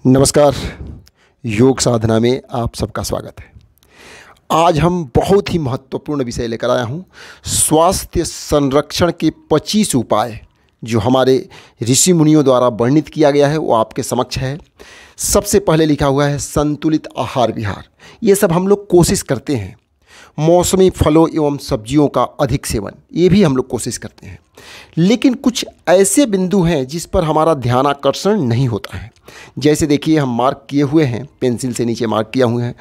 नमस्कार। योग साधना में आप सबका स्वागत है। आज हम बहुत ही महत्वपूर्ण विषय लेकर आया हूँ। स्वास्थ्य संरक्षण के 25 उपाय जो हमारे ऋषि मुनियों द्वारा वर्णित किया गया है वो आपके समक्ष है। सबसे पहले लिखा हुआ है संतुलित आहार विहार। ये सब हम लोग कोशिश करते हैं। मौसमी फलों एवं सब्जियों का अधिक सेवन, ये भी हम लोग कोशिश करते हैं, लेकिन कुछ ऐसे बिंदु हैं जिस पर हमारा ध्यान आकर्षण नहीं होता है। जैसे देखिए, हम मार्क किए हुए हैं, पेंसिल से नीचे मार्क किया हुआ है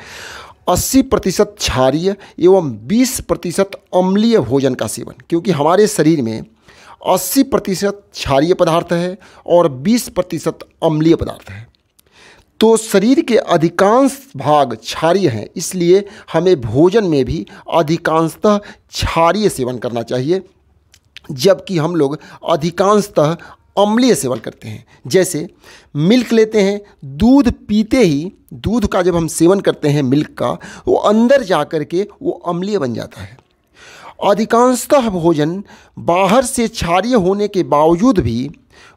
80% क्षारीय एवं 20% अम्लीय भोजन का सेवन, क्योंकि हमारे शरीर में 80% क्षारीय पदार्थ है और 20% अम्लीय पदार्थ है। तो शरीर के अधिकांश भाग क्षारीय हैं, इसलिए हमें भोजन में भी अधिकांशतः क्षारीय सेवन करना चाहिए, जबकि हम लोग अधिकांशतः अम्लीय सेवन करते हैं। जैसे मिल्क लेते हैं, दूध पीते ही दूध का जब हम सेवन करते हैं मिल्क का, वो अंदर जा कर के वो अम्लीय बन जाता है। अधिकांशतः भोजन बाहर से क्षारीय होने के बावजूद भी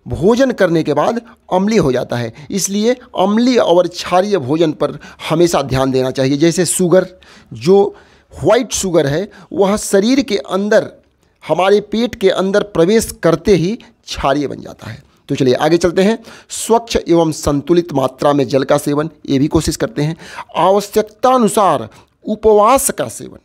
भोजन करने के बाद अम्लीय हो जाता है, इसलिए अम्लीय और क्षारीय भोजन पर हमेशा ध्यान देना चाहिए। जैसे शुगर, जो वाइट शुगर है, वह शरीर के अंदर, हमारे पेट के अंदर प्रवेश करते ही क्षारीय बन जाता है। तो चलिए आगे चलते हैं। स्वच्छ एवं संतुलित मात्रा में जल का सेवन, ये भी कोशिश करते हैं। आवश्यकता अनुसार उपवास का सेवन,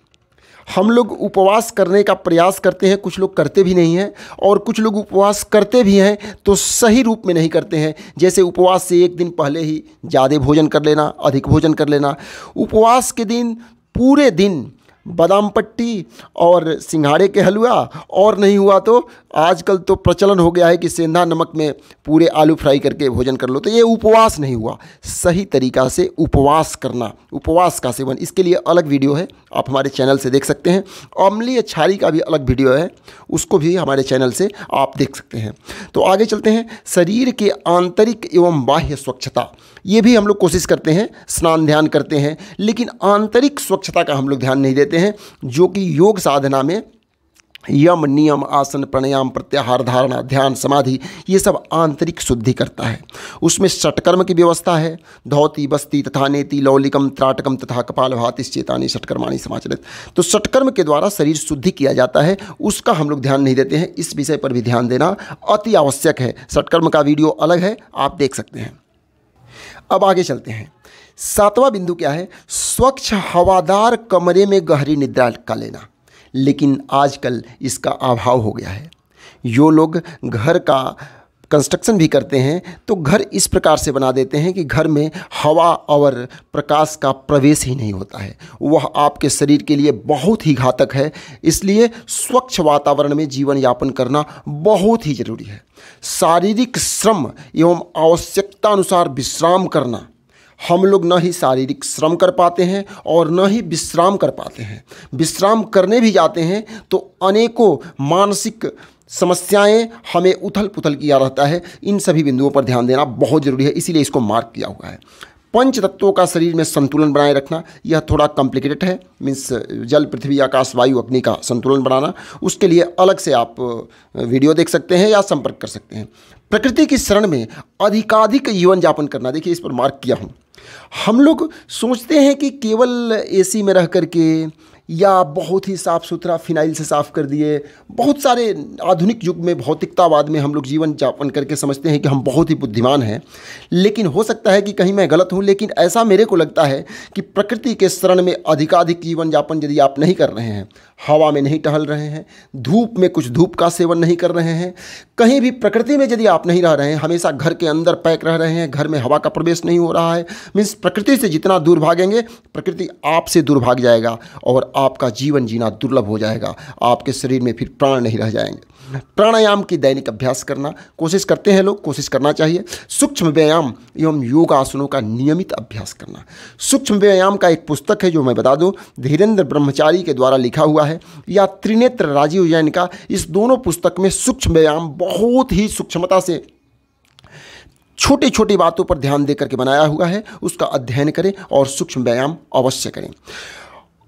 हम लोग उपवास करने का प्रयास करते हैं, कुछ लोग करते भी नहीं हैं, और कुछ लोग उपवास करते भी हैं तो सही रूप में नहीं करते हैं। जैसे उपवास से एक दिन पहले ही ज़्यादा भोजन कर लेना, अधिक भोजन कर लेना। उपवास के दिन पूरे दिन बादाम पट्टी और सिंघाड़े के हलवा, और नहीं हुआ तो आजकल तो प्रचलन हो गया है कि सेंधा नमक में पूरे आलू फ्राई करके भोजन कर लो, तो ये उपवास नहीं हुआ। सही तरीक़ा से उपवास करना, उपवास का सेवन, इसके लिए अलग वीडियो है, आप हमारे चैनल से देख सकते हैं। अम्लीय क्षारी का भी अलग वीडियो है, उसको भी हमारे चैनल से आप देख सकते हैं। तो आगे चलते हैं। शरीर के आंतरिक एवं बाह्य स्वच्छता, ये भी हम लोग कोशिश करते हैं, स्नान ध्यान करते हैं, लेकिन आंतरिक स्वच्छता का हम लोग ध्यान नहीं देते हैं, जो कि योग साधना में यम, नियम, आसन, प्राणायाम, प्रत्याहार, धारणा, ध्यान, समाधि, ये सब आंतरिक शुद्धि करता है। उसमें षटकर्म की व्यवस्था है। धौति, बस्ती तथा नेति, लौलिकम, त्राटकम तथा कपालभातिश्चेतानि षटकर्माणि समाचरित। तो षटकर्म के द्वारा शरीर शुद्धि किया जाता है, उसका हम लोग ध्यान नहीं देते हैं। इस विषय पर भी ध्यान देना अति आवश्यक है। षटकर्म का वीडियो अलग है, आप देख सकते हैं। अब आगे चलते हैं। 7वां बिंदु क्या है? स्वच्छ हवादार कमरे में गहरी निद्रा का लेना, लेकिन आजकल इसका अभाव हो गया है। जो लोग घर का कंस्ट्रक्शन भी करते हैं तो घर इस प्रकार से बना देते हैं कि घर में हवा और प्रकाश का प्रवेश ही नहीं होता है, वह आपके शरीर के लिए बहुत ही घातक है। इसलिए स्वच्छ वातावरण में जीवन यापन करना बहुत ही ज़रूरी है। शारीरिक श्रम एवं आवश्यकता अनुसार विश्राम करना, हम लोग न ही शारीरिक श्रम कर पाते हैं और न ही विश्राम कर पाते हैं। विश्राम करने भी जाते हैं तो अनेकों मानसिक समस्याएं हमें उथल पुथल किया रहता है। इन सभी बिंदुओं पर ध्यान देना बहुत ज़रूरी है, इसीलिए इसको मार्क किया हुआ है। पंच तत्वों का शरीर में संतुलन बनाए रखना, यह थोड़ा कॉम्प्लिकेटेड है, मीन्स जल, पृथ्वी, आकाश, वायु, अग्नि का संतुलन बनाना। उसके लिए अलग से आप वीडियो देख सकते हैं या संपर्क कर सकते हैं। प्रकृति की शरण में अधिकाधिक जीवन यापन करना, देखिए इस पर मार्क किया हूँ। हम लोग सोचते हैं कि केवल एसी में रह करके या बहुत ही साफ़ सुथरा फिनाइल से साफ़ कर दिए, बहुत सारे आधुनिक युग में भौतिकतावाद में हम लोग जीवन यापन करके समझते हैं कि हम बहुत ही बुद्धिमान हैं। लेकिन हो सकता है कि कहीं मैं गलत हूँ, लेकिन ऐसा मेरे को लगता है कि प्रकृति के शरण में अधिकाधिक जीवन यापन यदि आप नहीं कर रहे हैं, हवा में नहीं टहल रहे हैं, धूप में कुछ धूप का सेवन नहीं कर रहे हैं, कहीं भी प्रकृति में यदि आप नहीं रह रहे हैं, हमेशा घर के अंदर पैक रह रहे हैं, घर में हवा का प्रवेश नहीं हो रहा है, मीन्स प्रकृति से जितना दूर भागेंगे प्रकृति आपसे दूर भाग जाएगा और आपका जीवन जीना दुर्लभ हो जाएगा। आपके शरीर में फिर प्राण नहीं रह जाएंगे। प्राणायाम की दैनिक अभ्यास करना, कोशिश करते हैं लोग, कोशिश करना चाहिए। सूक्ष्म व्यायाम एवं योगासनों का नियमित अभ्यास करना। सूक्ष्म व्यायाम का एक पुस्तक है जो मैं बता दूं, धीरेन्द्र ब्रह्मचारी के द्वारा लिखा हुआ है, या त्रिनेत्र राजीव जैन का। इस दोनों पुस्तक में सूक्ष्म व्यायाम बहुत ही सूक्ष्मता से छोटी छोटी बातों पर ध्यान देकर के बनाया हुआ है, उसका अध्ययन करें और सूक्ष्म व्यायाम अवश्य करें।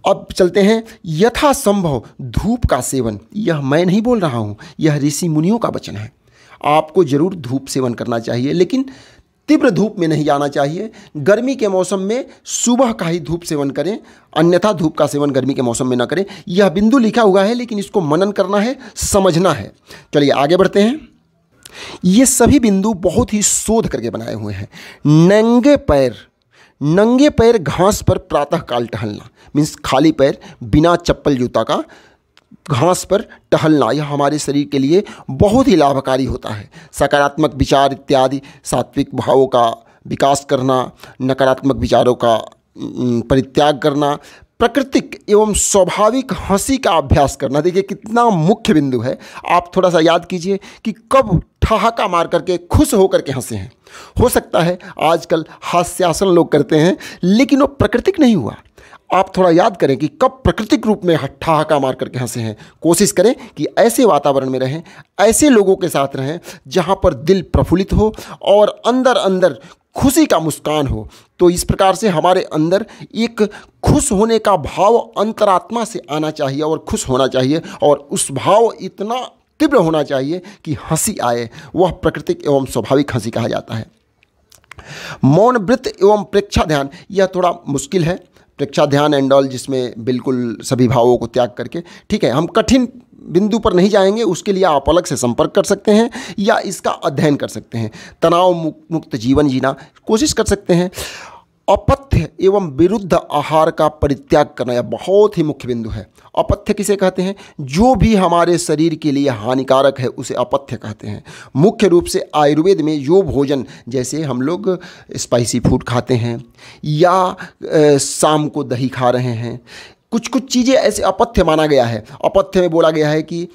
अब चलते हैं। यथासंभव धूप का सेवन, यह मैं नहीं बोल रहा हूँ, यह ऋषि मुनियों का वचन है। आपको जरूर धूप सेवन करना चाहिए, लेकिन तीव्र धूप में नहीं जाना चाहिए। गर्मी के मौसम में सुबह का ही धूप सेवन करें, अन्यथा धूप का सेवन गर्मी के मौसम में ना करें। यह बिंदु लिखा हुआ है, लेकिन इसको मनन करना है, समझना है। चलिए आगे बढ़ते हैं। ये सभी बिंदु बहुत ही शोध करके बनाए हुए हैं। नंगे पैर घास पर प्रातःकाल टहलना, मीन्स खाली पैर बिना चप्पल जूता का घास पर टहलना, यह हमारे शरीर के लिए बहुत ही लाभकारी होता है। सकारात्मक विचार इत्यादि सात्विक भावों का विकास करना, नकारात्मक विचारों का परित्याग करना, प्राकृतिक एवं स्वाभाविक हंसी का अभ्यास करना। देखिए कितना मुख्य बिंदु है। आप थोड़ा सा याद कीजिए कि कब ठहाका मार करके खुश होकर के हंसे हैं। हो सकता है आजकल हास्यासन लोग करते हैं, लेकिन वो प्राकृतिक नहीं हुआ। आप थोड़ा याद करें कि कब प्राकृतिक रूप में ठहाका मार करके हंसे हैं। कोशिश करें कि ऐसे वातावरण में रहें, ऐसे लोगों के साथ रहें जहाँ पर दिल प्रफुल्लित हो और अंदर अंदर खुशी का मुस्कान हो। तो इस प्रकार से हमारे अंदर एक खुश होने का भाव अंतरात्मा से आना चाहिए और खुश होना चाहिए, और उस भाव इतना तीव्र होना चाहिए कि हंसी आए। वह प्राकृतिक एवं स्वाभाविक हंसी कहा जाता है। मौन व्रत एवं प्रेक्षा ध्यान, यह थोड़ा मुश्किल है। प्रेक्षा ध्यान एंड ऑल, जिसमें बिल्कुल सभी भावों को त्याग करके, ठीक है, हम कठिन बिंदु पर नहीं जाएंगे। उसके लिए आप अलग से संपर्क कर सकते हैं या इसका अध्ययन कर सकते हैं। तनाव मुक्त जीवन जीना कोशिश कर सकते हैं। अपथ्य एवं विरुद्ध आहार का परित्याग करना, यह बहुत ही मुख्य बिंदु है। अपथ्य किसे कहते हैं? जो भी हमारे शरीर के लिए हानिकारक है उसे अपथ्य कहते हैं। मुख्य रूप से आयुर्वेद में जो भोजन, जैसे हम लोग स्पाइसी फूड खाते हैं या शाम को दही खा रहे हैं, कुछ कुछ चीज़ें ऐसे अपथ्य माना गया है। अपथ्य में बोला गया है कि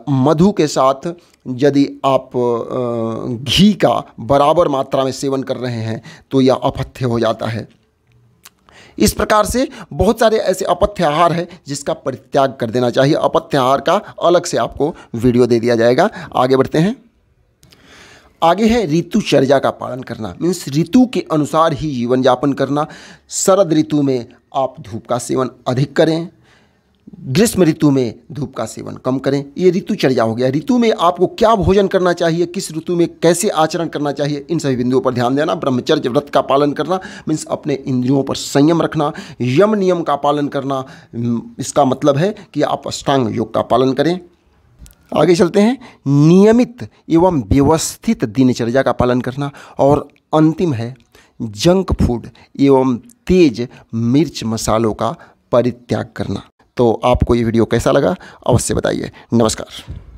मधु के साथ यदि आप घी का बराबर मात्रा में सेवन कर रहे हैं तो यह अपथ्य हो जाता है। इस प्रकार से बहुत सारे ऐसे अपथ्य आहार है जिसका परित्याग कर देना चाहिए। अपथ्य आहार का अलग से आपको वीडियो दे दिया जाएगा। आगे बढ़ते हैं। आगे है ऋतुचर्या का पालन करना, मीन्स ऋतु के अनुसार ही जीवन यापन करना। शरद ऋतु में आप धूप का सेवन अधिक करें, ग्रीष्म ऋतु में धूप का सेवन कम करें। ये ऋतुचर्या हो गया। ऋतु में आपको क्या भोजन करना चाहिए, किस ऋतु में कैसे आचरण करना चाहिए, इन सभी बिंदुओं पर ध्यान देना। ब्रह्मचर्य व्रत का पालन करना, मीन्स अपने इंद्रियों पर संयम रखना। यम नियम का पालन करना, इसका मतलब है कि आप अष्टांग योग का पालन करें। आगे चलते हैं। नियमित एवं व्यवस्थित दिनचर्या का पालन करना। और अंतिम है जंक फूड एवं तेज मिर्च मसालों का परित्याग करना। तो आपको ये वीडियो कैसा लगा अवश्य बताइए। नमस्कार।